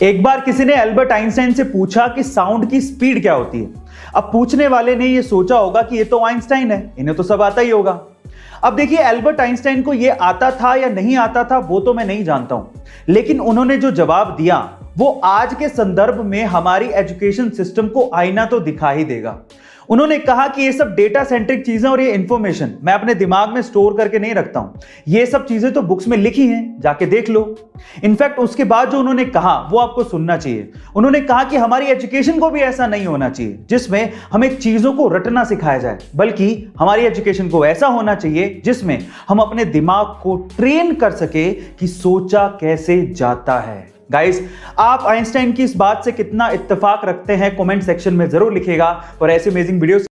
एक बार किसी ने एल्बर्ट आइंस्टाइन से पूछा कि साउंड की स्पीड क्या होती है। अब पूछने वाले ने यह सोचा होगा कि ये तो आइंस्टाइन है, इन्हें तो सब आता ही होगा। अब देखिए, एल्बर्ट आइंस्टाइन को यह आता था या नहीं आता था वो तो मैं नहीं जानता हूं, लेकिन उन्होंने जो जवाब दिया वो आज के संदर्भ में हमारी एजुकेशन सिस्टम को आईना तो दिखा ही देगा। उन्होंने कहा कि ये सब डेटा सेंट्रिक चीजें और ये इंफॉर्मेशन मैं अपने दिमाग में स्टोर करके नहीं रखता हूं, ये सब चीजें तो बुक्स में लिखी हैं, जाके देख लो। इनफैक्ट उसके बाद जो उन्होंने कहा वो आपको सुनना चाहिए। उन्होंने कहा कि हमारी एजुकेशन को भी ऐसा नहीं होना चाहिए जिसमें हमें चीजों को रटना सिखाया जाए, बल्कि हमारी एजुकेशन को ऐसा होना चाहिए जिसमें हम अपने दिमाग को ट्रेन कर सके कि सोचा कैसे जाता है। गाइस, आप आइंस्टाइन की इस बात से कितना इत्तेफाक रखते हैं कमेंट सेक्शन में जरूर लिखिएगा। और ऐसे अमेजिंग वीडियोस